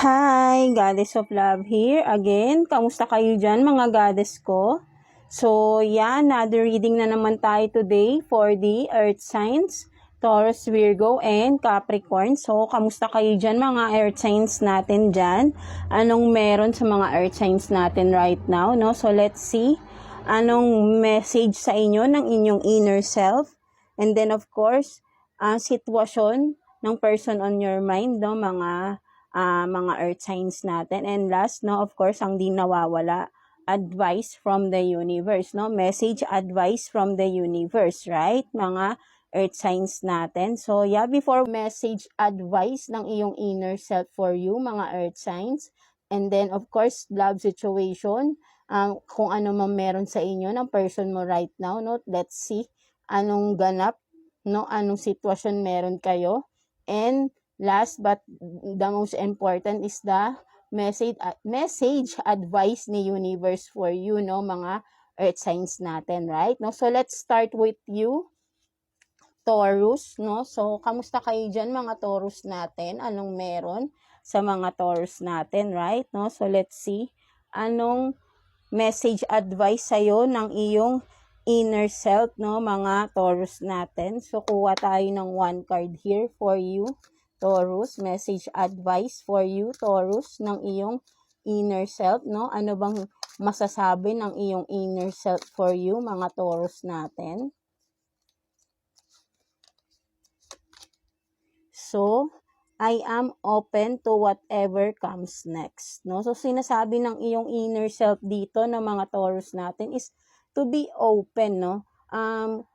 Hi, Goddess of Love here. Again, kamusta kayo dyan mga goddess ko? So, another reading na naman tayo today for the Earth signs, Taurus, Virgo, and Capricorn. So, kamusta kayo dyan mga Earth signs natin dyan? Anong meron sa mga Earth signs natin right now, no? So, let's see. Anong message sa inyo ng inyong inner self? And then, of course, sitwasyon ng person on your mind, no? Mga earth signs natin. And last, no, of course, ang di nawawala, advice from the universe, no? Message, advice from the universe, right? Mga earth signs natin. So, before message, advice ng iyong inner self for you, mga earth signs. And then, of course, love situation, kung ano man meron sa inyo ng person mo right now, no? Let's see anong ganap, no? Anong sitwasyon meron kayo. And last but the most important is the message advice ni universe for you, no, mga earth signs natin, right? No, so let's start with you, Taurus, no? So kamusta kayo diyan mga Taurus natin? Anong meron sa mga Taurus natin, right? No, so let's see anong message advice sa'yo ng iyong inner self, no, mga Taurus natin. So kuha tayo ng one card here for you, Taurus, message advice for you, Taurus, ng iyong inner self, no? Ano bang masasabi ng iyong inner self for you, mga Taurus natin? So, I am open to whatever comes next, no? So, sinasabi ng iyong inner self dito ng mga Taurus natin is to be open, no?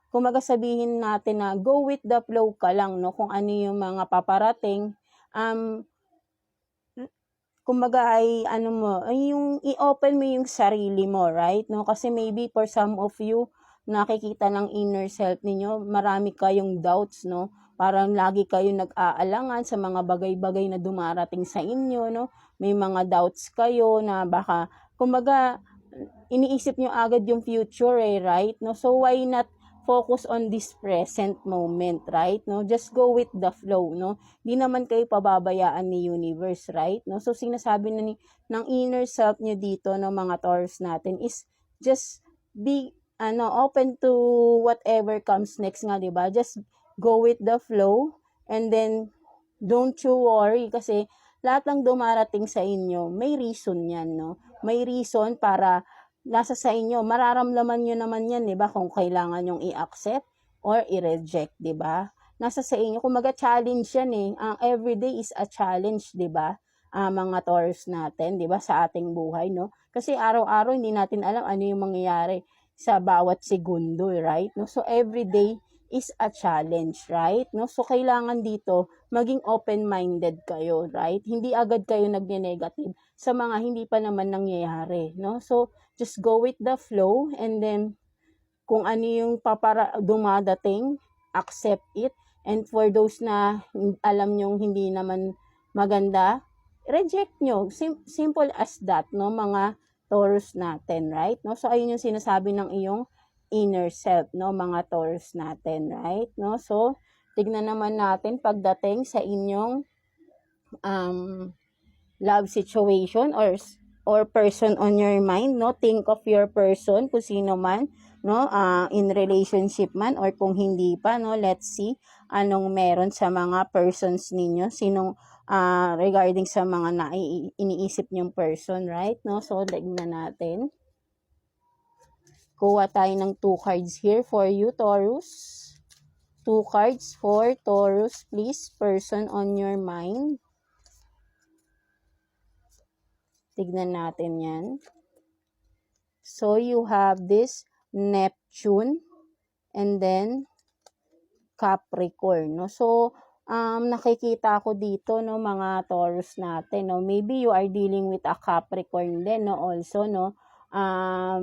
Kumaga sabihin natin na go with the flow ka lang, no? Kung ano yung mga paparating, kumbaga ay yung i-open mo yung sarili mo, right? No? Kasi maybe for some of you, nakikita ng inner self ninyo, marami kayong doubts, no? Parang lagi kayo nag-aalangan sa mga bagay-bagay na dumarating sa inyo, no? May mga doubts kayo na baka, kumbaga, iniisip nyo agad yung future, right? No? So, why not focus on this present moment, right? No, just go with the flow, no. Di naman kayo pababayaan ni universe, right? No, so sinasabi na ng inner self niyo dito ng mga Taurus natin is just be open to whatever comes next nga, 'di ba? Just go with the flow and then don't you worry kasi lahat ng dumarating sa inyo, may reason 'yan, no. May reason para nasa sa inyo, mararamdaman nyo naman yan, di ba, kung kailangan yung i-accept or i-reject, di ba? Nasa sa inyo, kumaga challenge yan eh. Everyday is a challenge, di ba? Mga Taurus natin, di ba, sa ating buhay, no? Kasi araw-araw hindi natin alam ano yung mangyayari sa bawat segundo, right? No? So, everyday is a challenge, right? No? So, kailangan dito, maging open-minded kayo, right? Hindi agad kayo nagne-negative sa mga hindi pa naman nangyayari, no? So, just go with the flow and then kung ano yung dumadating, accept it. And for those na alam nyong hindi naman maganda, reject nyo. Simple as that, no, mga Taurus natin, right? No? So, ayun yung sinasabi ng iyong inner self, no, mga Taurus natin, right? No? So, tignan naman natin pagdating sa inyong love situation or person on your mind, no? Think of your person, kung sino man, no? In relationship man or kung hindi pa, no? Let's see anong meron sa mga persons ninyo, sinong regarding sa mga iniisip nyong person, right? No? So, tignan natin. Kuha tayo ng 2 cards here for you, Taurus. 2 cards for Taurus, please. Person on your mind. Tignan natin yan. So, you have this Neptune and then Capricorn, no? So, nakikita ko dito, no, mga Taurus natin, no? Maybe you are dealing with a Capricorn din, no? Also, no?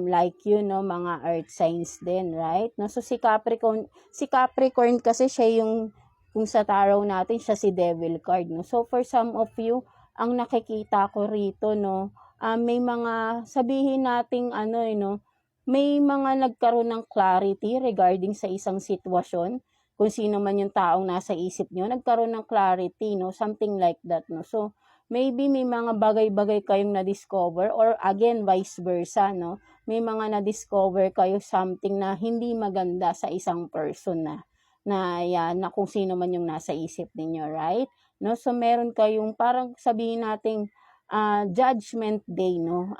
Like you, no? Mga earth signs din, right? No? So, si Capricorn kasi siya yung, kung sa tarot natin, siya si Devil card, no? So, for some of you, ang nakikita ko rito, no, may mga, sabihin nating no, may mga nagkaroon ng clarity regarding sa isang sitwasyon, kung sino man yung taong nasa isip nyo, nagkaroon ng clarity, no, something like that, no. So, maybe may mga bagay-bagay kayong na-discover or again, vice versa, no? May mga na-discover kayo something na hindi maganda sa isang person na yan, na kung sino man yung nasa isip ninyo, right? No? So, meron kayong parang sabihin nating judgment day, no?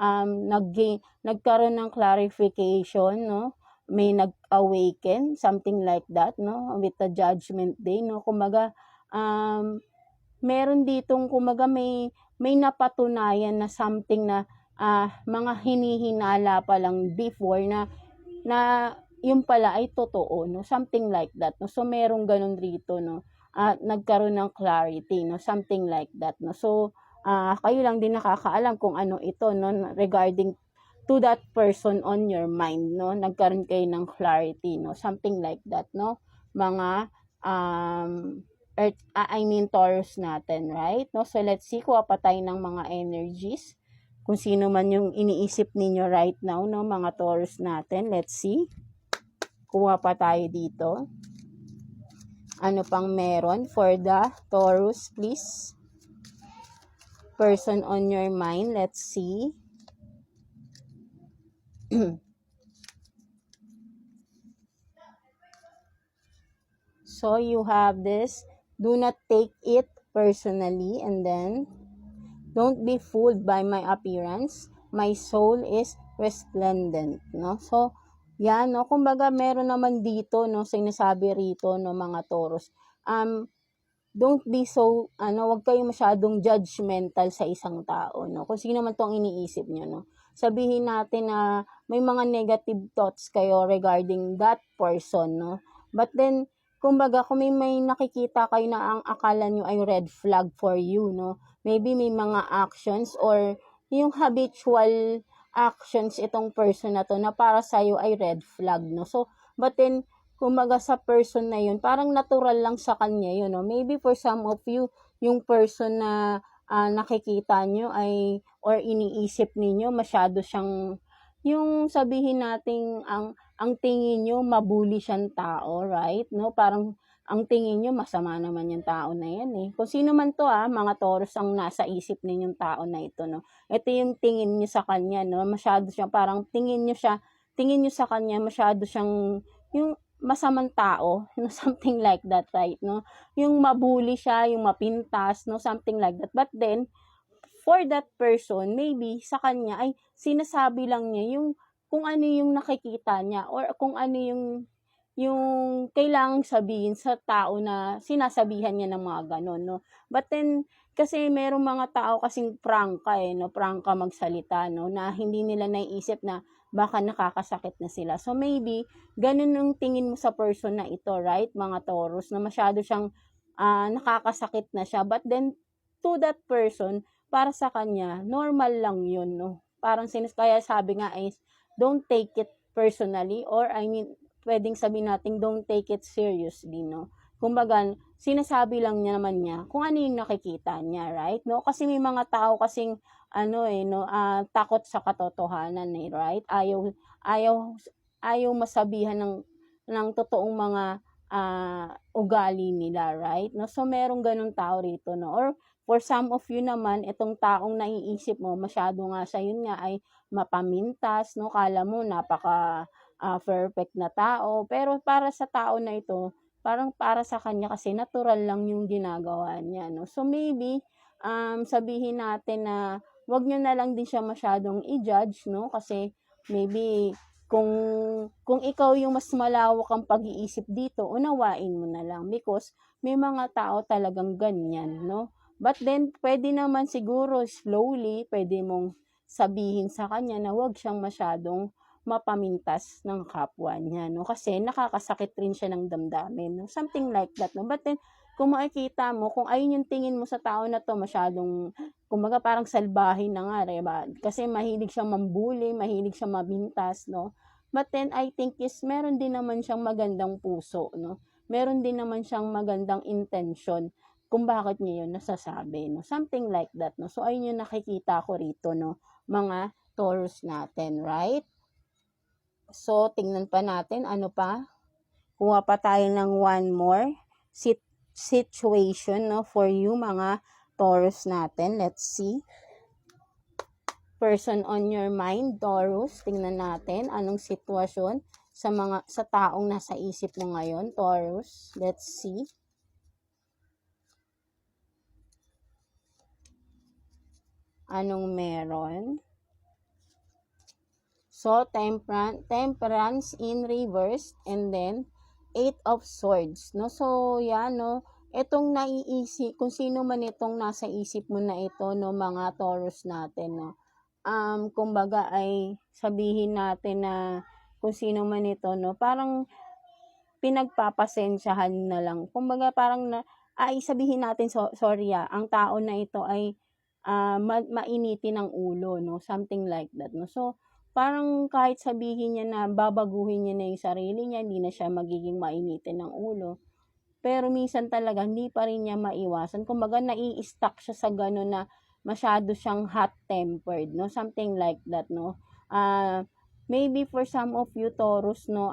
Nagkaroon ng clarification, no? May nag-awaken, something like that, no? With the judgment day, no? Kumbaga, meron ditong, kumbaga, may napatunayan na something na mga hinihinala pa lang before na yung pala ay totoo, no? Something like that, no? So, merong ganun rito, no? Nagkaroon ng clarity, no? Something like that, no? So, kayo lang din nakakaalam kung ano ito, no? Regarding to that person on your mind, no? Nagkaroon kayo ng clarity, no? Something like that, no? Mga, Taurus natin, right? No? So, let's see, kuha pa tayo ng mga energies. Kung sino man yung iniisip ninyo right now, no? Mga Taurus natin, let's see. Kuha pa tayo dito. Ano pang meron for the Taurus, please? Person on your mind, let's see. So, you have this, do not take it personally, and then, don't be fooled by my appearance, my soul is resplendent, no? So, yan, no? Kumbaga, meron naman dito, no, sinasabi rito, no, mga Taurus, don't be so, wag kayo masyadong judgmental sa isang tao, no? Kung sino man to ang iniisip nyo, no? Sabihin natin na may mga negative thoughts kayo regarding that person, no? But then, kumbaga, kung may nakikita kayo na ang akala nyo ay red flag for you, no? Maybe may mga actions or yung habitual actions itong person na to na para sa'yo ay red flag, no? So, but then, kumbaga sa person na yun, parang natural lang sa kanya yun, no? Maybe for some of you, yung person na nakikita nyo ay, or iniisip ninyo, masyado siyang, yung sabihin nating, ang tingin nyo, mabuli siyang tao, right? No? Parang, ang tingin nyo, masama naman yung tao na yan, eh. Kung sino man to, mga Taurus ang nasa isip ninyong tao na ito, no? Ito yung tingin nyo sa kanya, no? Masyado siyang, parang tingin nyo sa kanya, masyado siyang, yung masamang tao, no? Something like that, right? No? Yung mabuli siya, yung mapintas, no? Something like that. But then, for that person, maybe sa kanya ay sinasabi lang niya yung kung ano yung nakikita niya or kung ano yung kailangang sabihin sa tao na sinasabihan niya ng mga ganon, no? But then, kasi merong mga tao kasing prangka, no? Prangka magsalita, no? Na hindi nila naiisip na baka nakakasakit na sila. So, maybe, ganun yung tingin mo sa person na ito, right? Mga Taurus, na masyado siyang nakakasakit na siya. But then, to that person, para sa kanya, normal lang yun, no? Parang kaya sabi nga is, don't take it personally, or I mean, pwedeng sabihin natin, don't take it seriously, no? Kumbaga, sinasabi lang niya naman niya kung ano yung nakikita niya, right? No? Kasi may mga tao kasing, takot sa katotohanan, eh, right? Ayaw masabihan ng totoong mga ugali nila, right? No? So, merong ganun tao rito, no? Or, for some of you naman, itong taong naiisip mo, masyado nga siya, yun nga ay mapamintas, no? Kala mo, napaka perfect na tao. Pero para sa tao na ito, parang para sa kanya kasi natural lang yung ginagawa niya, no? So, maybe, sabihin natin na wag nyo na lang din siya masyadong i-judge, no? Kasi, maybe, kung ikaw yung mas malawak ang pag-iisip dito, unawain mo na lang because may mga tao talagang ganyan, no? But then, pwede naman siguro slowly, pwede mong sabihin sa kanya na wag siyang masyadong mapamintas ng kapwa niya, no? Kasi nakakasakit rin siya ng damdamin, no? Something like that, no? But then, kung makikita mo, kung ayun yung tingin mo sa tao na to, masyadong, kumbaga parang salbahin na nga, diba? Kasi mahilig siyang mambuli, mahilig siyang mabintas, no? But then, I think meron din naman siyang magandang puso, no? Meron din naman siyang magandang intention kung bakit niya yun nasasabi, no? Something like that, no? So, ayun yung nakikita ko rito, no? Mga Taurus natin, right? So, tingnan pa natin, ano pa? Kuha pa tayo ng one more situation, no? For you, mga Taurus natin. Let's see. Person on your mind, Taurus. Tingnan natin anong sitwasyon sa taong nasa isip mo ngayon, Taurus. Let's see. Anong meron? So, temperance in reverse, and then 8 of swords, no? So, yan, no? Itong naiisip, kung sino man itong nasa isip mo na ito, no, mga Taurus natin, no? Kumbaga ay sabihin natin na kung sino man ito, no? Parang pinagpapasensyahan na lang. Kumbaga parang sabihin natin, sorry ang tao na ito ay mainitin ng ulo, no? Something like that, no? So, parang kahit sabihin niya na babaguhin niya na yung sarili niya, hindi na siya magiging mainitin ng ulo. Pero minsan talaga, hindi pa rin niya maiwasan. Kumbaga, nai-stuck siya sa gano'n na masyado siyang hot-tempered, no? Something like that, no? Maybe for some of you, Taurus, no?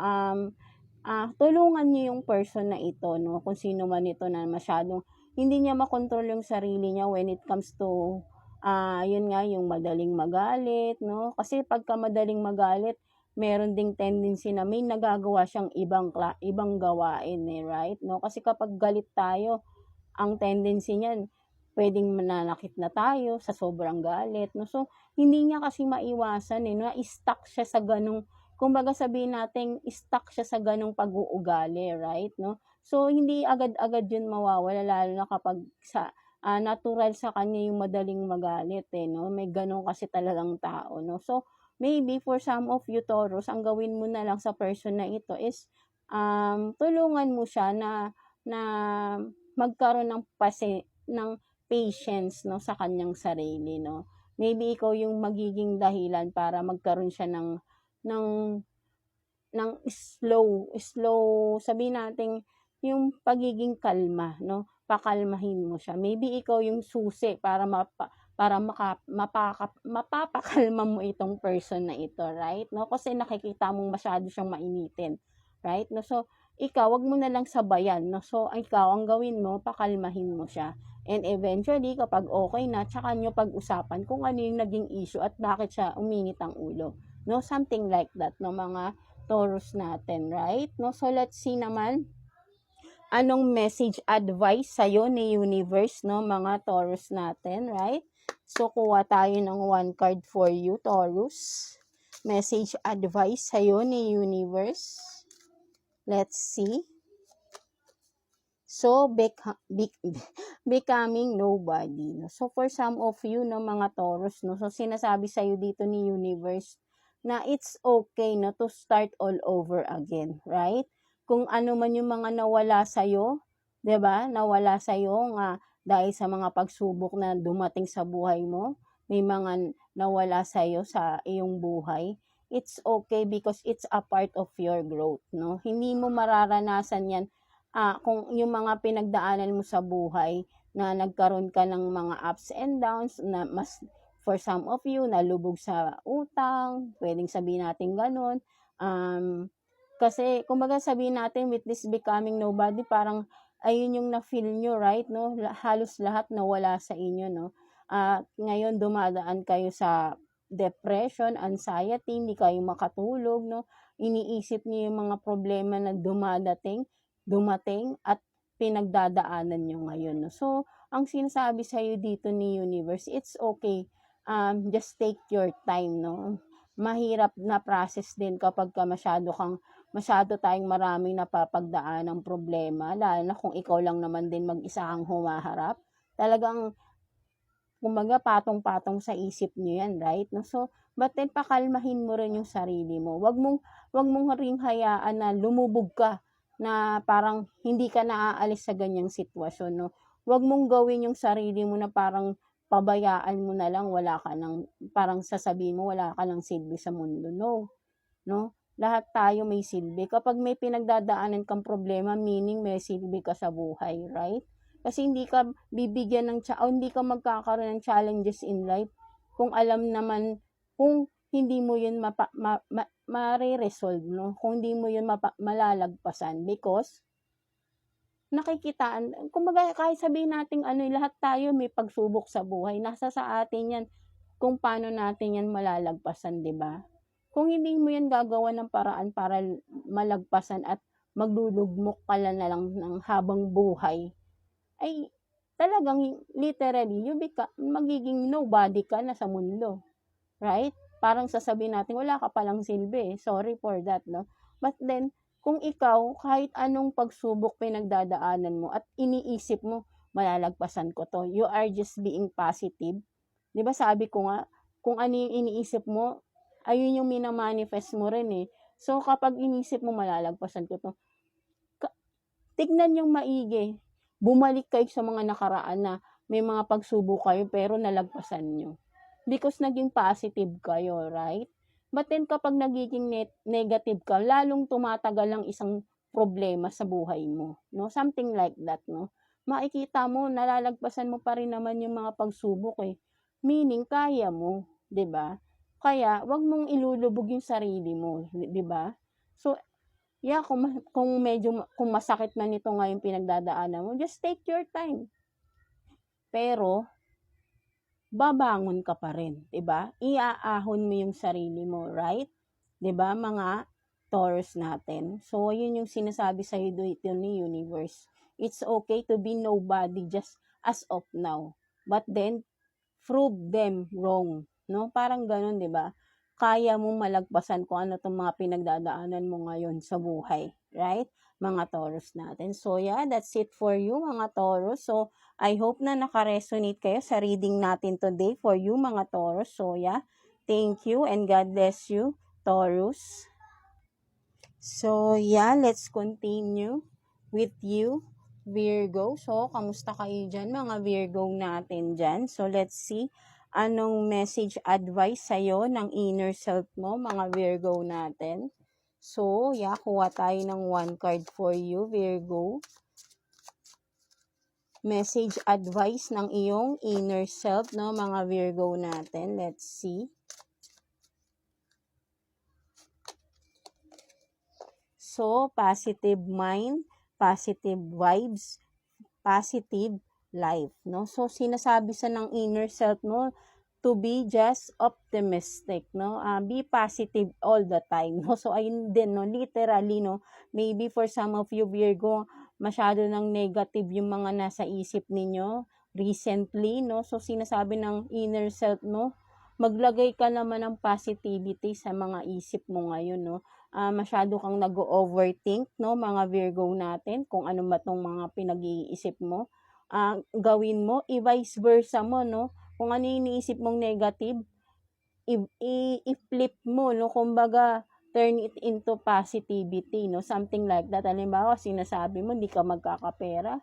Tulungan niyo yung person na ito, no? Kung sino man ito na masyadong hindi niya makontrol yung sarili niya when it comes to yun nga, yung madaling magalit, no? Kasi pagka madaling magalit, meron ding tendency na may nagagawa siyang ibang gawain, right? No? Kasi kapag galit tayo, ang tendency niyan, pwedeng mananakit na tayo sa sobrang galit, no? So, hindi niya kasi maiwasan, no? Stuck siya sa ganung, kumbaga sabihin natin, stuck siya sa ganung pag-uugali, right? No? So, hindi agad-agad yun mawawala, lalo na kapag natural sa kanya yung madaling magalit, no? May ganun kasi talagang tao, no? So, maybe for some of you, Taurus, ang gawin mo na lang sa person na ito is, tulungan mo siya na magkaroon ng patience, no, sa kanyang sarili, no? Maybe ikaw yung magiging dahilan para magkaroon siya ng slow, sabihin natin, yung pagiging kalma, no? Pakalmahin mo siya. Maybe ikaw yung susi para mapapakalma mo itong person na ito, right? No? Kasi nakikita mong masyado siyang mainitin, right? No? So, ikaw, wag mo na lang sabayan, no? So, ikaw, ang gawin mo, pakalmahin mo siya. And eventually, kapag okay na, tsaka nyo pag-usapan kung ano yung naging issue at bakit siya uminit ang ulo. No? Something like that, no, mga Taurus natin, right? No? So, let's see naman anong message advice sa'yo ni universe, no, mga Taurus natin, right? So, kuha tayo ng one card for you, Taurus. Message advice sa'yo ni universe. Let's see. So, becoming nobody. No? So, for some of you, no, mga Taurus, no, so sinasabi sa'yo dito ni universe na it's okay, no, to start all over again, right? Kung ano man yung mga nawala sa'yo, 'di ba? Nawala sa'yo nga dahil sa mga pagsubok na dumating sa buhay mo, may mga nawala sa'yo sa iyong buhay. It's okay because it's a part of your growth, no? Hindi mo mararanasan 'yan kung yung mga pinagdaanan mo sa buhay na nagkaroon ka ng mga ups and downs na mas for some of you, nalubog sa utang, pwedeng sabihin natin ganun. Kasi, kumbaga sabihin natin, with this becoming nobody, parang, ayun yung na-feel nyo, right, no? Halos lahat nawala sa inyo, no? Ngayon, dumadaan kayo sa depression, anxiety, hindi kayo makatulog, no? Iniisip niyo yung mga problema na dumating, at pinagdadaanan nyo ngayon, no? So, ang sinasabi sa'yo dito ni universe, it's okay. Just take your time, no? Mahirap na process din kapag masyado tayong maraming napapagdaan ng problema, lalo na kung ikaw lang naman din mag-isa ang humaharap. Talagang, kumbaga, patong-patong sa isip niyo yan, right? No? So, but then, pakalmahin mo rin yung sarili mo. Wag mong ring hayaan na lumubog ka, na parang hindi ka naaalis sa ganyang sitwasyon, no? Wag mong gawin yung sarili mo na parang pabayaan mo na lang, parang sasabihin mo, wala ka ng silbi sa mundo. No? Lahat tayo may silbi. Kapag may pinagdadaanan kang problema, meaning may silbi ka sa buhay, right? Kasi hindi ka bibigyan hindi ka magkakaroon ng challenges in life kung alam naman, kung hindi mo yun ma-resolve, no? Kung hindi mo yun malalagpasan, because nakikitaan, kumbaga kahit sabihin natin ano, lahat tayo may pagsubok sa buhay, nasa sa atin yan kung paano natin yan malalagpasan, 'di ba? Kung hindi mo yan gagawa ng paraan para malagpasan at maglulugmok ka na lang ng habang buhay, ay talagang literally magiging nobody ka na sa mundo, right? Parang sasabihin natin wala ka palang silbi, sorry for that, no? But then kung ikaw kahit anong pagsubok pinagdadaanan mo at iniisip mo malalagpasan ko to, you are just being positive. 'Di ba sabi ko nga, kung ano yung iniisip mo, ayun yung minamanifest mo rin eh. So kapag inisip mo malalagpasan ko to, tignan yung maigi. Bumalik kayo sa mga nakaraan na may mga pagsubok kayo pero nalagpasan nyo. Because naging positive kayo, right? But then kapag nagiging negative ka, lalong tumatagal ang isang problema sa buhay mo, no? Something like that, no? Makikita mo, nalalagpasan mo pa rin naman yung mga pagsubok eh. Meaning, kaya mo, 'di ba? Kaya, wag mong ilulubog yung sarili mo, 'di ba? So, yeah, kung masakit na nito nga yung pinagdadaanan mo, just take your time. Pero, babangon ka pa rin, 'di ba? Iaahon mo yung sarili mo, right? 'Di ba, mga Taurus natin. So, yun yung sinasabi sa iyo dito ni Universe. It's okay to be nobody just as of now. But then, prove them wrong, no? Parang gano'n, 'di ba? Kaya mong malagpasan kung ano 'tong mga pinagdadaanan mo ngayon sa buhay, right? Mga Taurus natin. So yeah, that's it for you mga Taurus. So I hope na naka-resonate kayo sa reading natin today for you mga Taurus. So yeah, thank you and God bless you, Taurus. So yeah, let's continue with you, Virgo. So, kamusta kayo dyan, mga Virgo natin dyan? So, let's see anong message advice sa'yo ng inner self mo, mga Virgo natin. So, yeah, kuha tayo ng one card for you, Virgo. Message advice ng iyong inner self, no, mga Virgo natin. Let's see. So, positive mind, positive vibes, positive life, no? So, sinasabi sa ng inner self mo to be just optimistic, no? Be positive all the time, no? So, ayun din, no? Literally, no? Maybe for some of you, Virgo, masyado ng negative yung mga nasa isip ninyo recently, no? So, sinasabi ng inner self mo, maglagay ka naman ng positivity sa mga isip mo ngayon, no? Masyado kang nag-overthink, no, mga Virgo natin, kung ano ba tong mga pinag-iisip mo. Gawin mo, i-vice versa mo, no, kung ano yung iniisip mong negative, i-flip mo, no, kumbaga, turn it into positivity, no, something like that. Halimbawa, sinasabi mo, hindi ka magkakapera,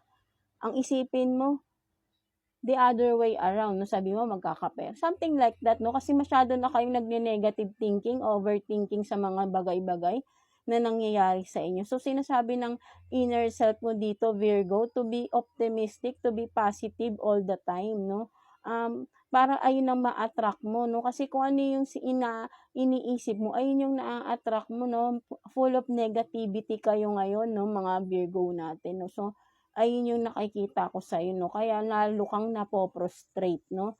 ang isipin mo, the other way around, no, sabi mo magkakapera. Something like that, no, kasi masyado na kayong nagne-negative thinking, overthinking sa mga bagay-bagay na nangyayari sa inyo. So, sinasabi ng inner self mo dito, Virgo, to be optimistic, to be positive all the time, no? Para ayun ang ma-attract mo, no? Kasi kung ano yung iniisip mo, ayun yung na-attract mo, no? Full of negativity kayo ngayon, no, mga Virgo natin, no? So, ayun yung nakikita ko sa iyo, no? Kaya lalo kang napoprostrate, no?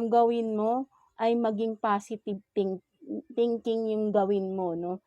Gawin mo ay maging positive thinking yung gawin mo, no?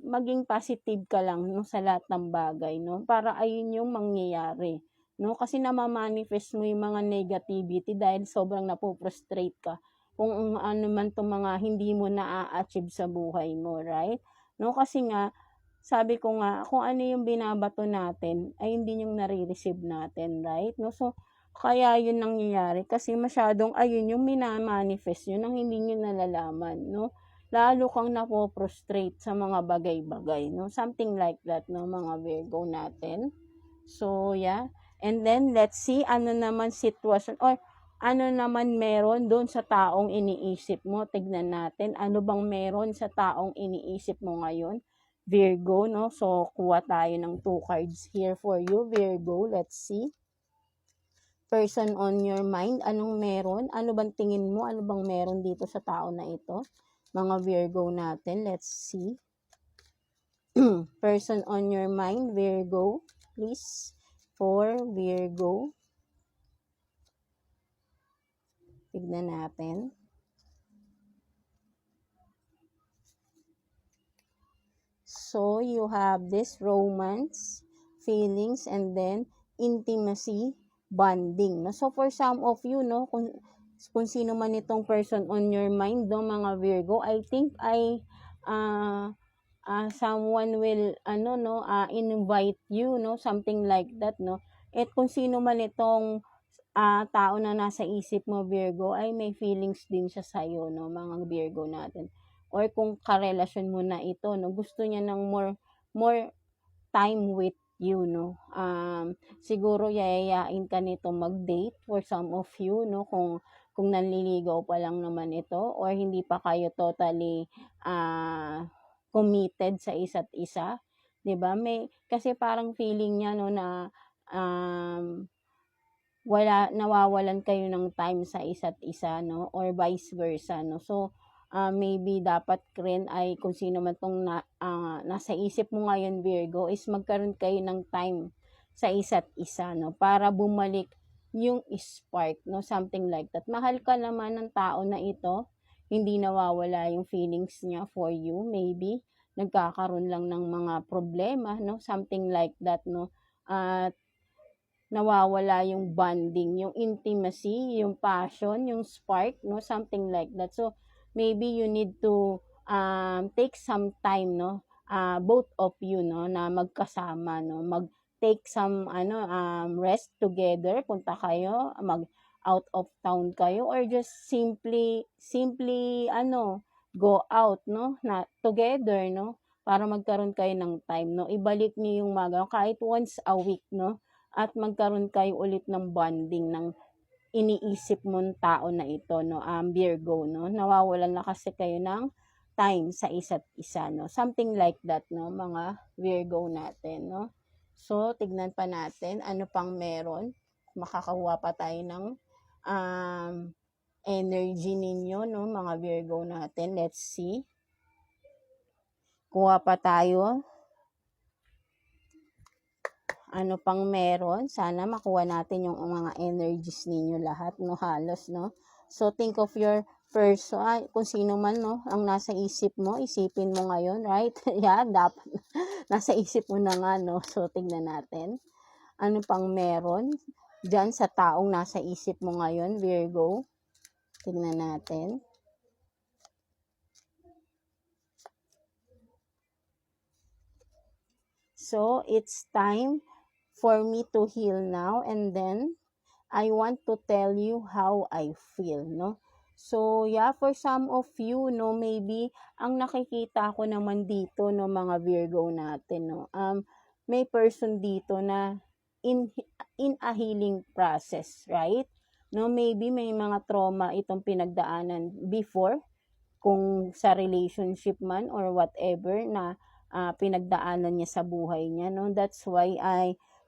Maging positive ka lang, no, sa lahat ng bagay, no? Para ayun yung mangyayari, no? Kasi namamanifest mo yung mga negativity dahil sobrang napoprostrate ka kung ano man itong mga hindi mo na-achieve sa buhay mo, right? No? Kasi nga, sabi ko nga, kung ano yung binabato natin, ay hindi yung nare-receive natin, right? No? So, kaya yun nangyayari kasi masyadong ayun yung minamanifest yun nang hindi nyo nalalaman, no? Lalo kang napoprostrate sa mga bagay-bagay, no? Something like that, no, mga Virgo natin. So, yeah. And then, let's see, ano naman sitwasyon, or ano naman meron doon sa taong iniisip mo. Tignan natin, ano bang meron sa taong iniisip mo ngayon, Virgo, no? So, kuha tayo ng 2 cards here for you, Virgo. Let's see. Person on your mind, anong meron? Ano bang tingin mo? Ano bang meron dito sa tao na ito? Mga Virgo natin, let's see. Person on your mind, Virgo. please, for Virgo. Tignan natin. So, you have this romance, feelings, and then intimacy, bonding. No? So, for some of you, no, kung sino man itong person on your mind, no, mga Virgo, I think someone will, invite you, no, something like that, no. At kung sino man itong tao na nasa isip mo, Virgo, ay may feelings din siya sa'yo, no, mga Virgo natin. Or kung karelasyon mo na ito, no, gusto niya ng more time with you, no. Siguro yayayain ka nito mag-date for some of you, no, kung nanliligaw pa lang naman ito or hindi pa kayo totally committed sa isa't isa, 'di ba? Kasi parang feeling niya, no, na nawawalan kayo ng time sa isa't isa, no, or vice versa, no. So maybe dapat rin ay kung sino man tong nasa isip mo ngayon, Virgo, is magkaroon kayo ng time sa isa't isa, no, para bumalik yung spark, no, something like that. Mahal ka naman ng tao na ito, hindi nawawala yung feelings niya for you, maybe nagkakaroon lang ng mga problema, no, something like that, no. At nawawala yung bonding, yung intimacy, yung passion, yung spark, no, something like that. So maybe you need to take some time, no, both of you, no, na magkasama, no, take some rest together, punta kayo, mag out of town kayo, or just simply go out, no, na together, no, para magkaroon kayo ng time, no. Ibalik niyo yung kahit once a week, no, at magkaroon kayo ulit ng bonding ng iniisip mong tao na ito, no, Virgo, no. Nawawalan na kasi kayo ng time sa isa't isa, no. Something like that, no, mga Virgo natin, no. So, tignan pa natin ano pang meron. Makakakuha pa tayo ng energy ninyo, no, mga Virgo natin. Let's see. Kuha pa tayo. Ano pang meron? Sana makuha natin yung mga energies ninyo lahat, no, halos, no. So, think of your person, kung sino man, no, ang nasa isip mo, isipin mo ngayon, right? Yeah, dapat nasa isip mo na nga, no. So, tingnan natin. Ano pang meron dyan sa taong nasa isip mo ngayon, Virgo? Tingnan natin. So, it's time for me to heal now, and then I want to tell you how I feel, no. So yeah, for some of you, no, maybe ang nakikita ko naman dito, no, mga Virgo natin, no, may person dito na in a healing process, right? No, maybe may mga trauma itong pinagdaanan before, kung sa relationship man or whatever na pinagdaanan niya sa buhay niya, no. That's why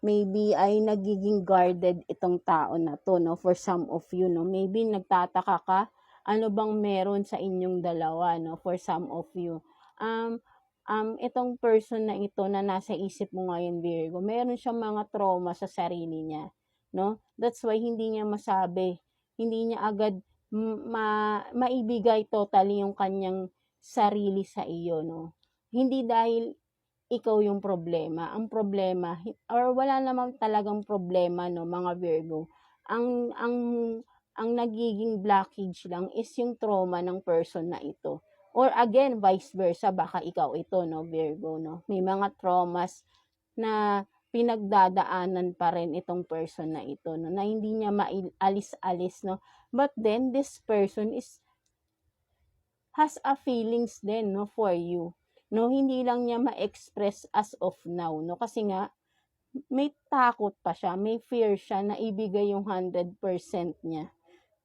maybe ay nagiging guarded itong tao na to, no, for some of you, no. Maybe nagtataka ka, ano bang meron sa inyong dalawa, no, for some of you. Itong person na ito na nasa isip mo ngayon, Virgo, meron siyang mga trauma sa sarili niya, no. That's why hindi niya masabi, hindi niya agad maibigay totally yung kanyang sarili sa iyo, no. Hindi dahil ikaw yung problema. Ang problema, or wala namang talagang problema, no, mga Virgo. Ang nagiging blockage lang is yung trauma ng person na ito. Or again, vice versa, baka ikaw ito, no, Virgo, no. May mga traumas na pinagdadaanan pa rin itong person na ito, no, na hindi niya maalis-alis, no. But then, this person has a feelings din, no, for you. No, hindi lang niya ma-express as of now, no, kasi nga may takot pa siya, may fear siya na ibigay yung 100% niya.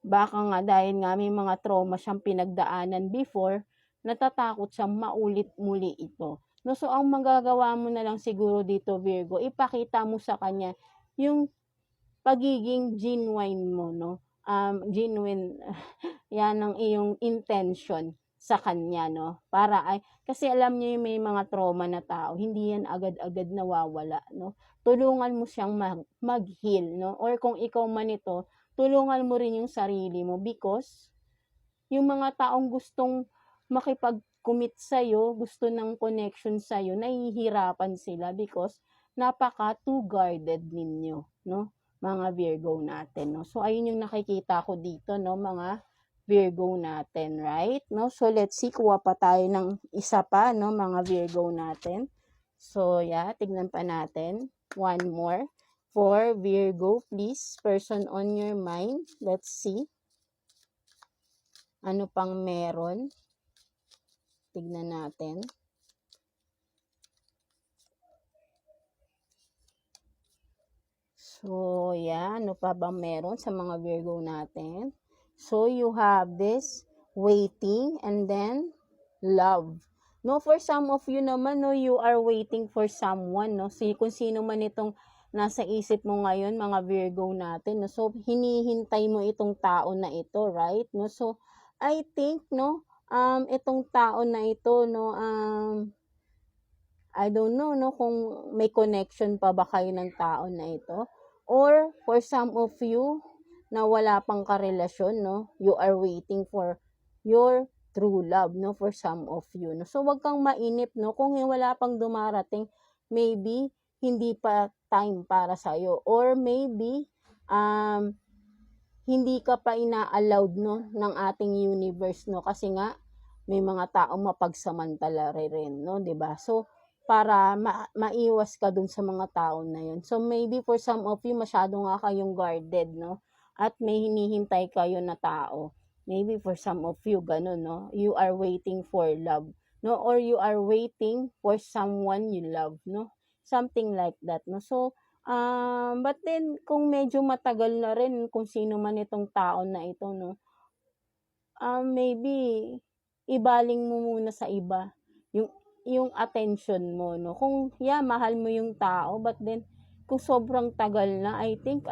Baka nga dahil nga may mga trauma siyang pinagdaanan before, natatakot siyang maulit muli ito. No, so ang magagawa mo na lang siguro dito, Virgo, ipakita mo sa kanya yung pagiging genuine mo, no. Genuine yan ang iyong intention sa kanya, no? Para ay, kasi alam niyo yung may mga trauma na tao, hindi yan agad-agad nawawala, no? Tulungan mo siyang mag-heal, no? Or kung ikaw man ito, tulungan mo rin yung sarili mo because yung mga taong gustong makipag-commit sa'yo, gusto ng connection sa'yo, nahihirapan sila because napaka too guarded ninyo, no? Mga Virgo natin, no? So, ayun yung nakikita ko dito, no? Mga Virgo natin, right? No? So, let's see, kuha pa tayo ng isa pa, no? Mga Virgo natin. So, yeah, tignan pa natin. One more. For Virgo, please, person on your mind. Let's see. Ano pang meron? Tignan natin. So, yeah, ano pa bang meron sa mga Virgo natin? So, you have this waiting and then love. No, for some of you naman, no, you are waiting for someone, no? So, kung sino man itong nasa isip mo ngayon, mga Virgo natin, no? So, hinihintay mo itong tao na ito, right? No? So, I think, no, itong tao na ito, no, I don't know, no, kung may connection pa ba kayo ng tao na ito. Or, for some of you, na wala pang karelasyon, no, you are waiting for your true love, no, for some of you, no. So, wag kang mainip, no, kung wala pang dumarating, maybe, hindi pa time para sa'yo. Or maybe, hindi ka pa ina-allowed, no, ng ating universe, no, kasi nga, may mga taong mapagsamantala rin, no, 'di ba? So, para maiwas ka dun sa mga tao na yun. So, maybe for some of you, masyado nga kayong guarded, no? At may hinihintay kayo na tao. Maybe for some of you, ganun, no? You are waiting for love, no? Or you are waiting for someone you love, no? Something like that, no? So, but then, kung medyo matagal na rin, kung sino man itong tao na ito, no? Maybe, ibaling mo muna sa iba yung attention mo, no? Kung, yeah, mahal mo yung tao, but then, kung sobrang tagal na, I think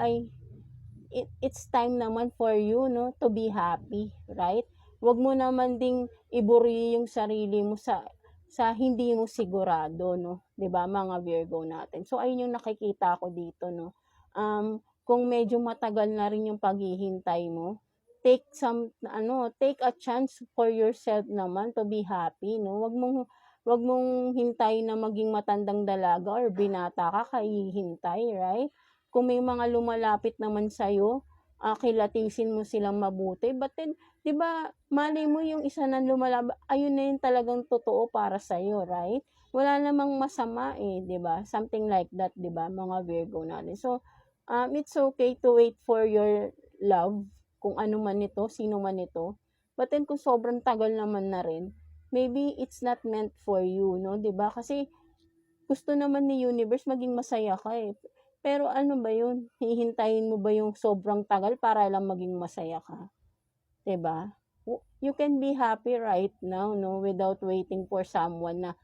it's time naman for you, no, to be happy, right? Huwag mo naman ding iburi yung sarili mo sa hindi mo sigurado, no? 'Di ba, mga Virgo natin. So, ayun yung nakikita ko dito, no? Kung medyo matagal na rin yung paghihintay mo, take a chance for yourself naman to be happy, no? Wag mong hintayin na maging matandang dalaga or binata ka kahihintay, right? Kung may mga lumalapit naman sa'yo, kilatisin mo silang mabuti. But then, 'di ba, malay mo yung isa na lumalapit, ayun na yung talagang totoo para sa'yo, right? Wala namang masama eh, 'di ba? Something like that, 'di ba, mga Virgo natin. So, it's okay to wait for your love, kung ano man ito, sino man ito. But then, kung sobrang tagal naman na rin, maybe it's not meant for you, no? 'Di ba? Kasi gusto naman ni universe maging masaya ka eh. Pero ano ba yun? Hihintayin mo ba yung sobrang tagal para lang maging masaya ka? 'Di ba? You can be happy right now, no, without waiting for someone na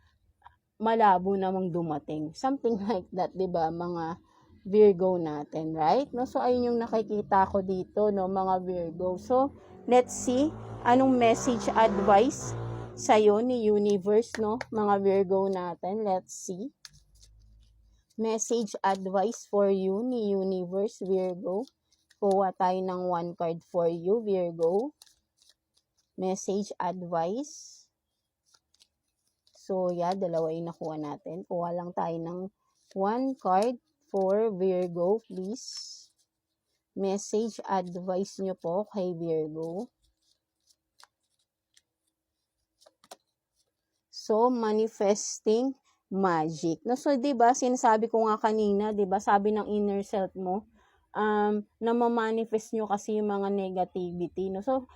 malabo namang dumating. Something like that, 'di ba, mga Virgo natin, right? No, so ayun yung nakikita ko dito, no, mga Virgo. So, let's see anong message advice sa'yo ni universe, no, mga Virgo natin. Let's see. Message advice for you ni universe, Virgo. Kuha tayo ng one card for you, Virgo. Message advice. So, yeah, dalawa yung nakuha natin. Kuha lang tayo ng one card for Virgo, please. Message advice nyo po kay Virgo. So, manifesting magic. No, so, 'di ba, sinasabi ko nga kanina, 'di ba, sabi ng inner self mo, na ma-manifest nyo kasi yung mga negativity, no. So,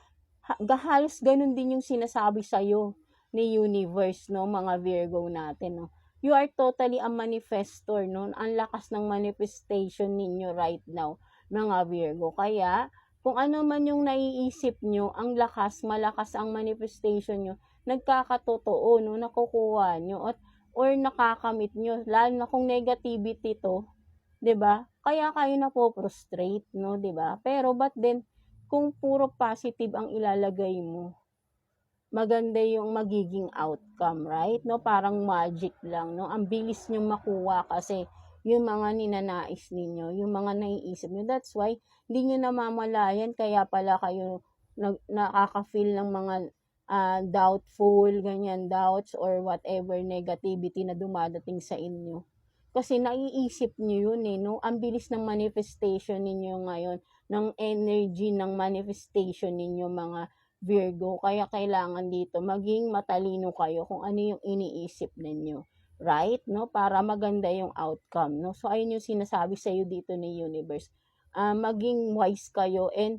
halos ganun din yung sinasabi sa'yo ni universe, no, mga Virgo natin, no. You are totally a manifestor, no. Ang lakas ng manifestation ninyo right now, mga Virgo. Kaya, kung ano man yung naiisip nyo, ang malakas ang manifestation nyo, nagkakatotoo, no, nakukuha nyo, or nakakamit nyo, lalo na kung negativity to, 'di ba? Kaya kayo napo-frustrate, no, 'di ba? Pero but then, kung puro positive ang ilalagay mo, maganda yung magiging outcome, right? No, parang magic lang, no? Ang bilis nyo makuha kasi yung mga ninanais ninyo, yung mga naiisip nyo. That's why, hindi nyo namamalayan, kaya pala kayo nakaka-feel ng mga doubtful, ganyan, doubts, or whatever negativity na dumadating sa inyo. Kasi naiisip nyo yun no? Ang bilis ng manifestation ninyo ngayon, ng energy ng manifestation ninyo, mga Virgo, kaya kailangan dito maging matalino kayo kung ano yung iniisip ninyo, right? No, para maganda yung outcome, no? So ayun yung sinasabi sa iyo dito ni universe. Maging wise kayo, and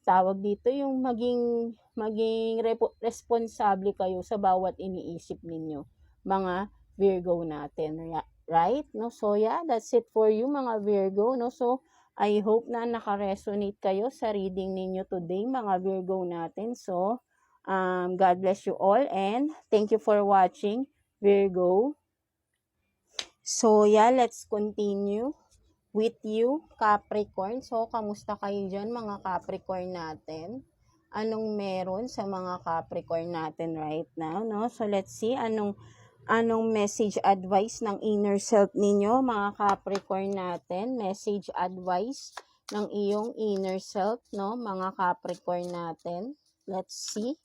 tawag dito yung maging responsable kayo sa bawat iniisip ninyo, mga Virgo natin, right? No, so yeah, that's it for you, mga Virgo, no? So I hope na naka-resonate kayo sa reading ninyo today, mga Virgo natin. So, God bless you all, and thank you for watching, Virgo. So, yeah, let's continue with you, Capricorn. So, kamusta kayo dyan, mga Capricorn natin? Anong meron sa mga Capricorn natin right now, no? So, let's see, anong message advice ng inner self ninyo, mga Capricorn natin. Message advice ng iyong inner self, no, mga Capricorn natin. Let's see.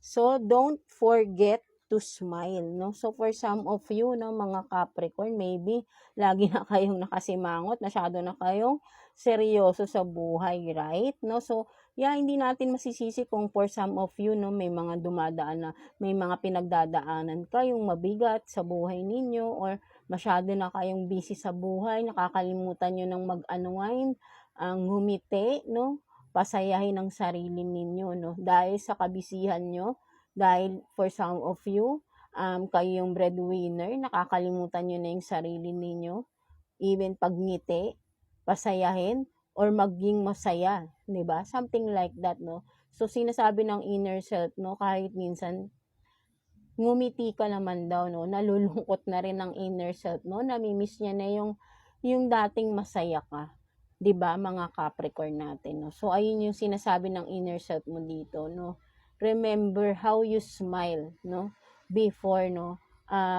So, don't forget to smile, no? So, for some of you, no, mga Capricorn, maybe lagi na kayong nakasimangot, masyado na kayong seryoso sa buhay, right? No? So, yeah, hindi natin masisisi kung for some of you, no, may mga dumadaan na, may mga pinagdadaanan kayong mabigat sa buhay ninyo, or masyado na kayong busy sa buhay, nakakalimutan nyo ng mag-unwind, ngumiti, no? Pasayahin ang sarili ninyo, no? Dahil sa kabisihan nyo, dahil for some of you, kayo yung breadwinner, nakakalimutan nyo na yung sarili ninyo, even pagngiti, pasayahin, or maging masaya, di ba? Something like that, no? So, sinasabi ng inner self, no, kahit minsan, ngumiti ka naman daw, no? Nalulungkot na rin ng inner self, no? Namimiss niya na yung dating masaya ka. 'Di ba, mga Capricorn natin, no? So ayun yung sinasabi ng inner self mo dito, no? Remember how you smile, no? Before, no?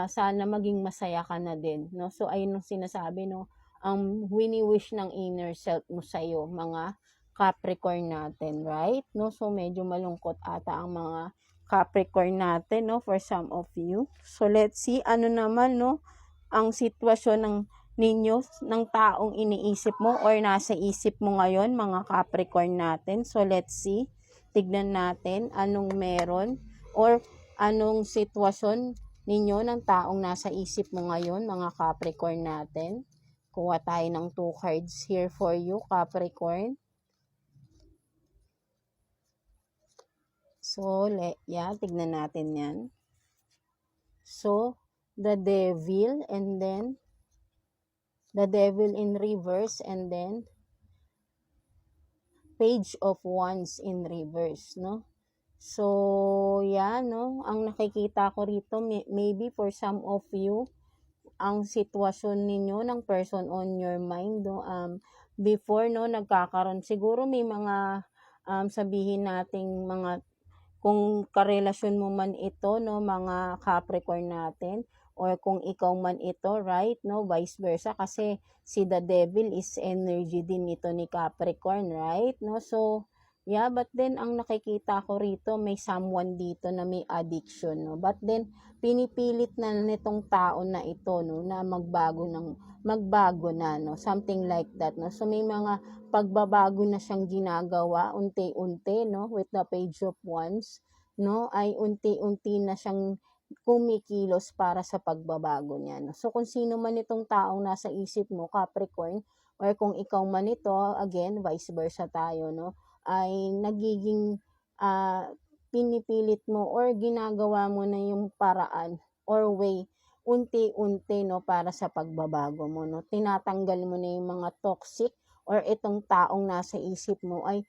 Sana maging masaya ka na din, no? So ayun yung sinasabi, no? Ang wini-wish ng inner self mo sa iyo, mga Capricorn natin, right? No? So medyo malungkot ata ang mga Capricorn natin, no? For some of you. So let's see ano naman, no? Ang sitwasyon ng ninyo, ng taong iniisip mo or nasa isip mo ngayon, mga Capricorn natin. So, let's see. Tignan natin anong meron or anong sitwasyon ninyo ng taong nasa isip mo ngayon, mga Capricorn natin. Kuha tayo ng 2 cards here for you, Capricorn. So, yeah, tignan natin yan. So, the Devil, and then the Devil in reverse, and then Page of Wands in reverse, no? So, yeah, no? Ang nakikita ko rito, maybe for some of you, ang sitwasyon ninyo ng person on your mind, no? Before, no, nagkakaroon, siguro may mga, sabihin nating mga, kung karelasyon mo man ito, no, mga Capricorn natin, or kung ikaw man ito, right, no, vice versa, kasi si the Devil is energy din ito ni Capricorn, right, no, so, yeah, but then, ang nakikita ko rito, may someone dito na may addiction, no, but then, pinipilit na nitong tao na ito, no, na magbago na, no, something like that, no, so may mga pagbabago na siyang ginagawa, unti-unti, no, with the Page of Wands, no, ay unti-unti na siyang kumikilos para sa pagbabago niya, no? So, kung sino man itong taong nasa isip mo, Capricorn, or kung ikaw man ito, again, vice versa tayo, no? Ay nagiging pinipilit mo or ginagawa mo na yung paraan or way, unti-unti, no, para sa pagbabago mo, no? Tinatanggal mo na yung mga toxic or itong taong nasa isip mo ay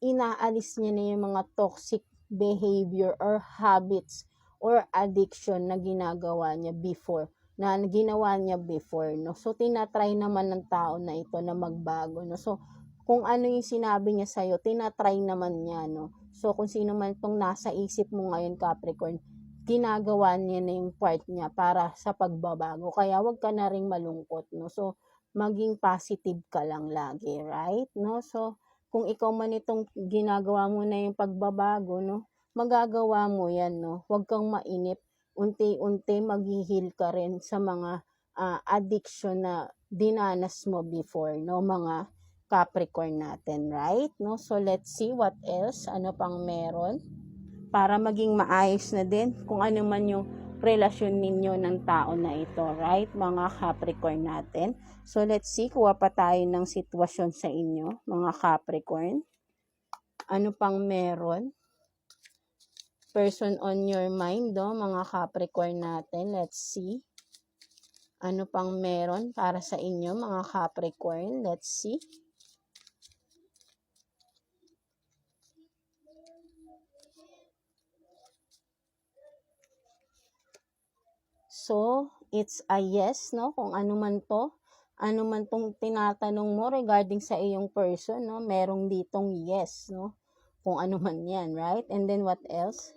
inaalis niya na yung mga toxic behavior or habits or addiction na ginagawa niya before na ginawa niya before, no? So, tinatry naman ng tao na ito na magbago, no? So, kung ano yung sinabi niya sa'yo, tinatry naman niya, no? So, kung sino man itong nasa isip mo ngayon, Capricorn, ginagawa niya na yung part niya para sa pagbabago. Kaya, wag ka na ring malungkot, no? So, maging positive ka lang lagi, right? No? So, kung ikaw man itong ginagawa mo na yung pagbabago, no? Magagawa mo yan, no? Huwag kang mainip. Unti-unti maghihil ka rin sa mga addiction na dinanas mo before, no? Mga Capricorn natin, right? No? So, let's see what else. Ano pang meron? Para maging maayos na din kung ano man yung relasyon ninyo ng tao na ito, right? Mga Capricorn natin. So, let's see, kuha pa tayo ng sitwasyon sa inyo, mga Capricorn. Ano pang meron? Person on your mind, do, mga Capricorn natin. Let's see. Ano pang meron para sa inyo, mga Capricorn? Let's see. So, it's a yes, no? Kung ano man tong tinatanong mo regarding sa iyong person, no? Merong ditong yes, no? Kung ano man yan, right? And then what else?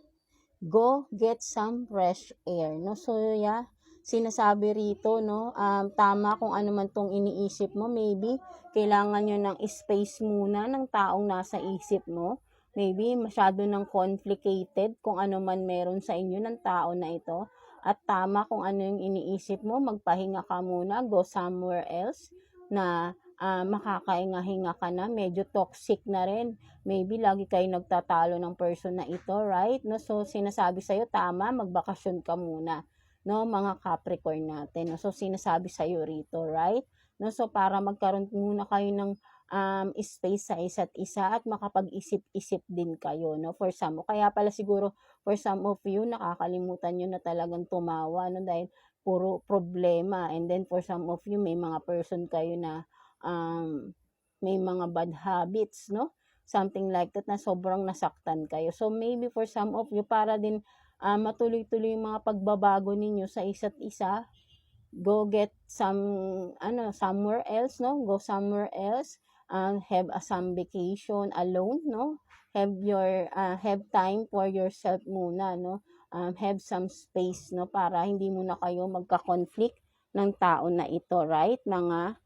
Go get some fresh air, no? So, yeah, sinasabi rito, no? Tama kung ano man tong iniisip mo. Maybe, kailangan nyo ng space muna ng taong nasa isip mo. Maybe, masyado ng complicated kung ano man meron sa inyo ng tao na ito. At tama kung ano yung iniisip mo, magpahinga ka muna, go somewhere else na makakahinga-hinga ka na, medyo toxic na rin. Maybe lagi kayo nagtatalo ng person na ito, right? No? So, sinasabi sa'yo, tama, magbakasyon ka muna, no? Mga Capricorn natin. No? So, sinasabi sa'yo rito, right? No? So, para magkaroon muna kayo ng space sa isa't isa at makapag-isip-isip din kayo, no? For some, kaya pala siguro for some of you, nakakalimutan nyo na talagang tumawa, no? Dahil puro problema. And then for some of you, may mga person kayo na may mga bad habits, no? Something like that na sobrang nasaktan kayo. So, maybe for some of you, para din matuloy-tuloy yung mga pagbabago ninyo sa isa't isa, go get somewhere else, no? Go somewhere else. Have some vacation alone, no? Have time for yourself muna, no? Have some space, no? Para hindi muna kayo magka-conflict ng tao na ito, right? Mga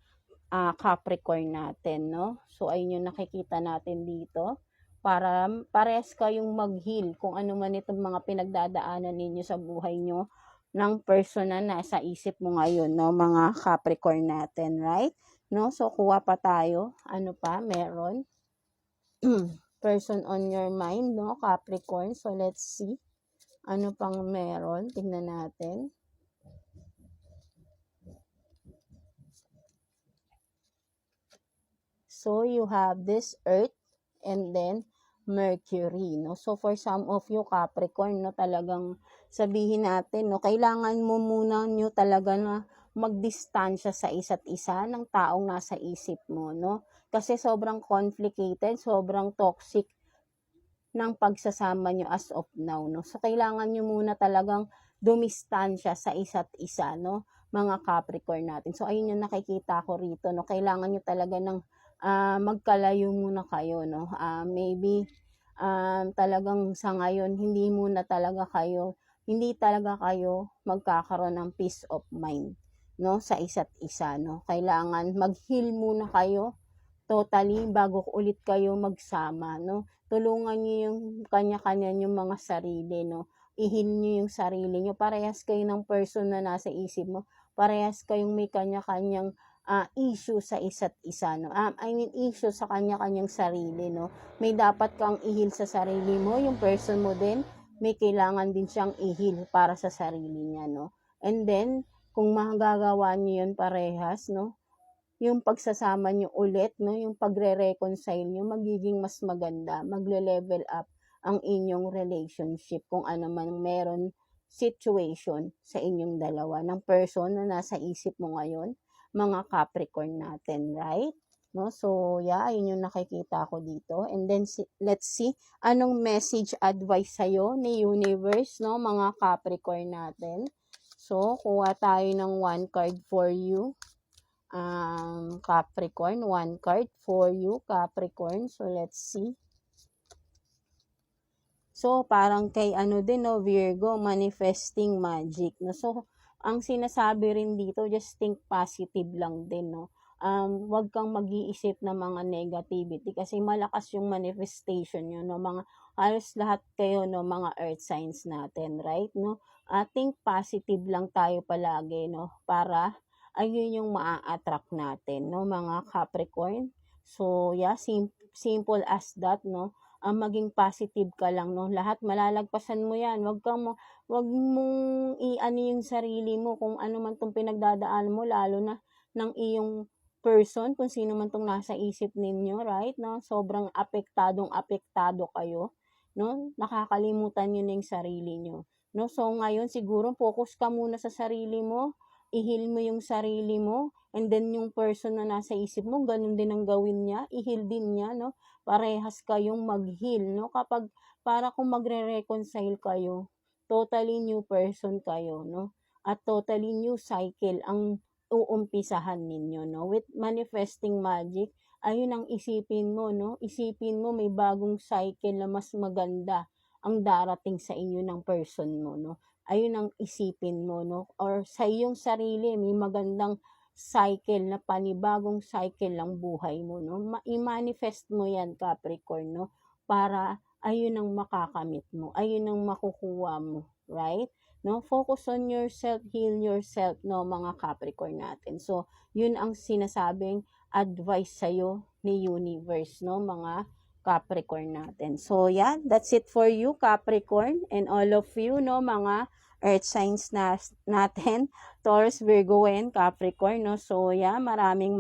Capricorn natin, no? So, ayun yung nakikita natin dito. Para parehas kayong mag-heal kung ano man itong mga pinagdadaanan ninyo sa buhay nyo ng person na nasa isip mo ngayon, no? Mga Capricorn natin, right? No? So, kuha pa tayo. Ano pa? Meron. Person on your mind, no? Capricorn. So, let's see. Ano pang meron? Tingnan natin. So, you have this Earth and then Mercury, no? So, for some of you, Capricorn, no? Talagang sabihin natin, no? Kailangan mo muna nyo talaga na magdistansya sa isa't isa ng taong nasa isip mo, no? Kasi sobrang complicated, sobrang toxic ng pagsasama nyo as of now, no? So, kailangan nyo muna talagang dumistansya sa isa't isa, no? Mga Capricorn natin. So, ayun yung nakikita ko rito, no? Kailangan nyo talaga ng magkalayo muna kayo, no? Maybe, talagang sa ngayon, hindi talaga kayo magkakaroon ng peace of mind, no? Sa isa't isa, no? Kailangan mag-heal muna kayo totally bago ulit kayo magsama, no? Tulungan niyo yung kanya-kanya yung mga sarili, no? I-heal niyo yung sarili niyo. Parehas kayo ng person na nasa isip mo. Parehas kayong may kanya-kanyang issue sa isa't isa, no? Issue sa kanya-kanyang sarili, no? May dapat kang i-heal sa sarili mo, yung person mo din, may kailangan din siyang i-heal para sa sarili niya, no? And then, kung magagawa niyo yun parehas, no? Yung pagsasama nyo ulit, no? Yung pagre-reconcile nyo, magiging mas maganda, magle-level up ang inyong relationship kung ano man meron situation sa inyong dalawa ng person na nasa isip mo ngayon, mga Capricorn natin, right? No? So, yeah, yun yung nakikita ko dito. And then, let's see, anong message advice sa'yo ni Universe, no? Mga Capricorn natin. So, kuha tayo ng 1 card for you. Capricorn, 1 card for you, Capricorn. So, let's see. So, parang kay din, no, Virgo, manifesting magic. No? So, ang sinasabi rin dito, just think positive lang din, no. Wag kang mag-iisip ng mga negativity kasi malakas yung manifestation nyo, no. Halos lahat kayo, no, mga earth signs natin, right, no. Think positive lang tayo palagi, no, para ayun yung maa-attract natin, no, mga Capricorn. So, yeah, simple as that, no. Maging positive ka lang, no? Lahat malalagpasan mo yan. Wag mong i-ano yung sarili mo kung ano man tong pinagdadaan mo, lalo na ng iyong person, kung sino man tong nasa isip ninyo, right? No? Sobrang apektado kayo, no? Nakakalimutan nyo na yung sarili nyo. No? So, ngayon, siguro, focus ka muna sa sarili mo, i-heal mo yung sarili mo, and then yung person na nasa isip mo, ganun din ang gawin niya, i-heal din niya, no? Parehas kayong mag-heal, no? Para kung magre-reconcile kayo, totally new person kayo, no? At totally new cycle ang uumpisahan ninyo, no? With manifesting magic, ayun ang isipin mo, no? Isipin mo may bagong cycle na mas maganda ang darating sa inyo ng person mo, no? Ayun ang isipin mo, no? Or sa iyong sarili, may magandang cycle na panibagong cycle ng buhay mo, no? I-manifest mo yan, Capricorn, no? Para ayun ang makakamit mo, ayun ang makukuha mo, right? No? Focus on yourself, heal yourself, no, mga Capricorn natin. So, yun ang sinasabing advice sa'yo ni universe, no, mga Capricorn natin. So, yeah, that's it for you, Capricorn, and all of you, no, mga earth signs natin, Taurus, Virgo, and Capricorn, no? So, yeah, maraming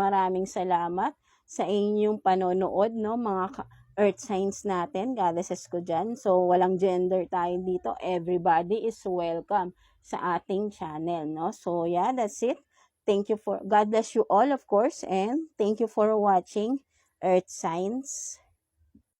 salamat sa inyong panonood, no, mga earth signs natin, goddesses ko dyan. So, walang gender tayo dito. Everybody is welcome sa ating channel, no? So, yeah, that's it. God bless you all, of course, and thank you for watching Earth Signs.